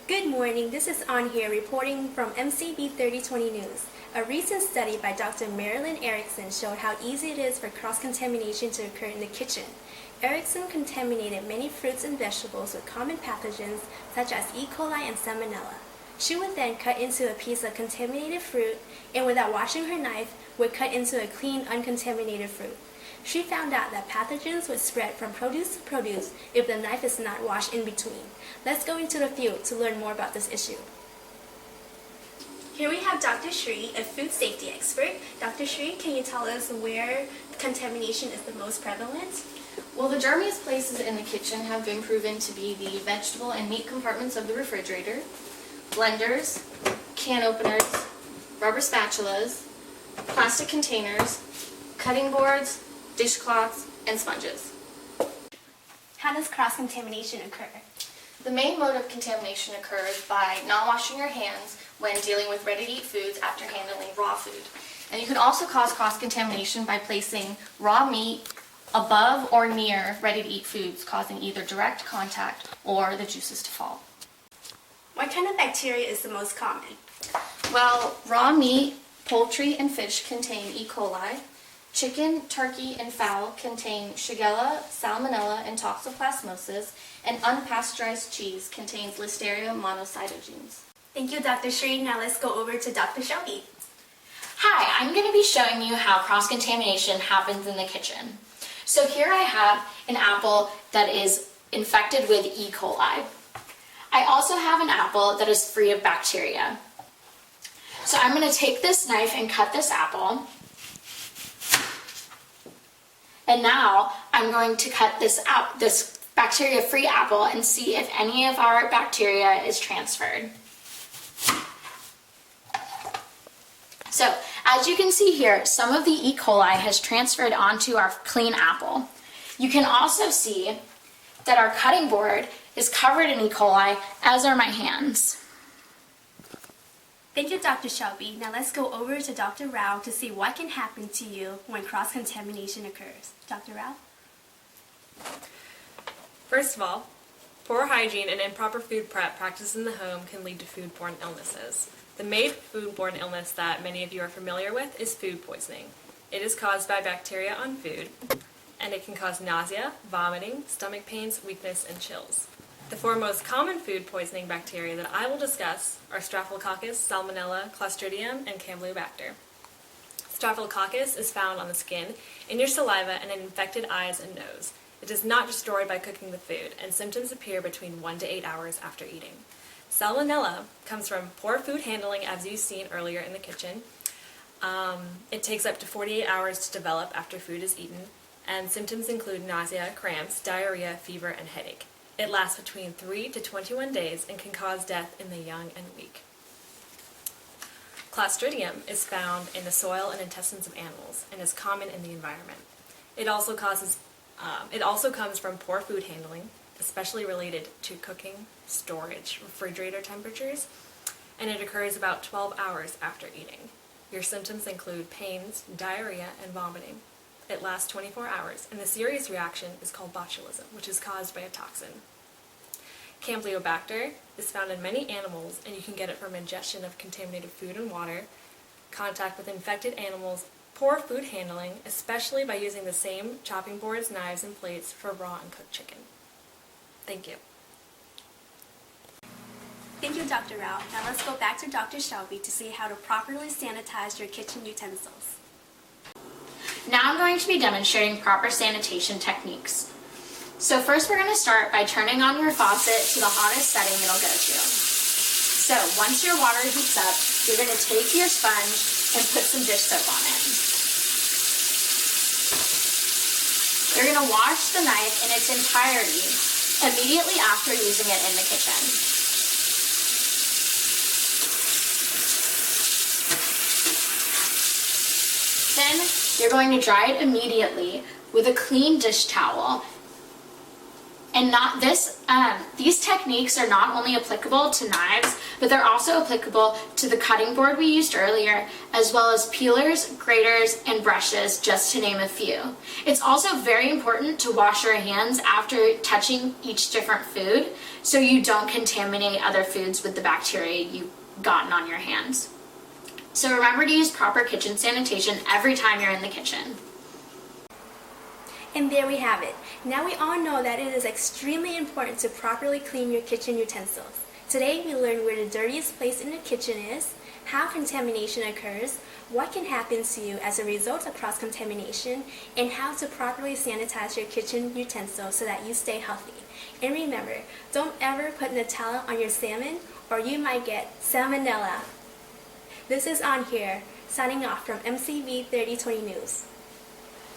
Good morning, this is On here reporting from MCB3020 News. A recent study by Dr. Marilyn Erickson showed how easy it is for cross-contamination to occur in the kitchen. Erickson contaminated many fruits and vegetables with common pathogens such as E. coli and Salmonella. She would then cut into a piece of contaminated fruit and without washing her knife would cut into a clean, uncontaminated fruit. She found out that pathogens would spread from produce to produce if the knife is not washed in between. Let's go into the field to learn more about this issue. Here we have Dr. Shri, a food safety expert. Dr. Shri, can you tell us where contamination is the most prevalent? Well, the germiest places in the kitchen have been proven to be the vegetable and meat compartments of the refrigerator, blenders, can openers, rubber spatulas, plastic containers, cutting boards, dishcloths, and sponges. How does cross-contamination occur? The main mode of contamination occurs by not washing your hands when dealing with ready-to-eat foods after handling raw food. And you can also cause cross-contamination by placing raw meat above or near ready-to-eat foods, causing either direct contact or the juices to fall. What kind of bacteria is the most common? Well, raw meat, poultry, and fish contain E. coli. Chicken, turkey, and fowl contain Shigella, Salmonella, and Toxoplasmosis, and unpasteurized cheese contains Listeria monocytogenes. Thank you, Dr. Shri. Now let's go over to Dr. Shelby. Hi, I'm going to be showing you how cross-contamination happens in the kitchen. So here I have an apple that is infected with E. coli. I also have an apple that is free of bacteria. So I'm going to take this knife and cut this apple. And now I'm going to cut this bacteria-free apple and see if any of our bacteria is transferred. So, as you can see here, some of the E. coli has transferred onto our clean apple. You can also see that our cutting board is covered in E. coli, as are my hands. Thank you, Dr. Shelby. Now let's go over to Dr. Rao to see what can happen to you when cross-contamination occurs. Dr. Rao? First of all, poor hygiene and improper food prep practices in the home can lead to foodborne illnesses. The main foodborne illness that many of you are familiar with is food poisoning. It is caused by bacteria on food, and it can cause nausea, vomiting, stomach pains, weakness, and chills. The four most common food poisoning bacteria that I will discuss are Staphylococcus, Salmonella, Clostridium, and Campylobacter. Staphylococcus is found on the skin, in your saliva, and in infected eyes and nose. It is not destroyed by cooking the food, and symptoms appear between 1 to 8 hours after eating. Salmonella comes from poor food handling, as you've seen earlier in the kitchen. It takes up to 48 hours to develop after food is eaten, and symptoms include nausea, cramps, diarrhea, fever, and headache. It lasts between 3 to 21 days and can cause death in the young and weak. Clostridium is found in the soil and intestines of animals and is common in the environment. It also comes from poor food handling, especially related to cooking, storage, refrigerator temperatures, and it occurs about 12 hours after eating. Your symptoms include pains, diarrhea, and vomiting. It lasts 24 hours, and the serious reaction is called botulism, which is caused by a toxin. Campylobacter is found in many animals, and you can get it from ingestion of contaminated food and water, contact with infected animals, poor food handling, especially by using the same chopping boards, knives, and plates for raw and cooked chicken. Thank you. Thank you, Dr. Rao. Now let's go back to Dr. Shelby to see how to properly sanitize your kitchen utensils. Now I'm going to be demonstrating proper sanitation techniques. So first we're going to start by turning on your faucet to the hottest setting it'll go to. So once your water heats up, you're going to take your sponge and put some dish soap on it. You're going to wash the knife in its entirety immediately after using it in the kitchen. Then you're going to dry it immediately with a clean dish towel And these techniques are not only applicable to knives, but they're also applicable to the cutting board we used earlier, as well as peelers, graters, and brushes, just to name a few. It's also very important to wash your hands after touching each different food, so you don't contaminate other foods with the bacteria you've gotten on your hands. So remember to use proper kitchen sanitation every time you're in the kitchen. And there we have it. Now we all know that it is extremely important to properly clean your kitchen utensils. Today we learned where the dirtiest place in the kitchen is, how contamination occurs, what can happen to you as a result of cross-contamination, and how to properly sanitize your kitchen utensils so that you stay healthy. And remember, don't ever put Nutella on your salmon or you might get salmonella. This is On Here, signing off from MCB3020 News.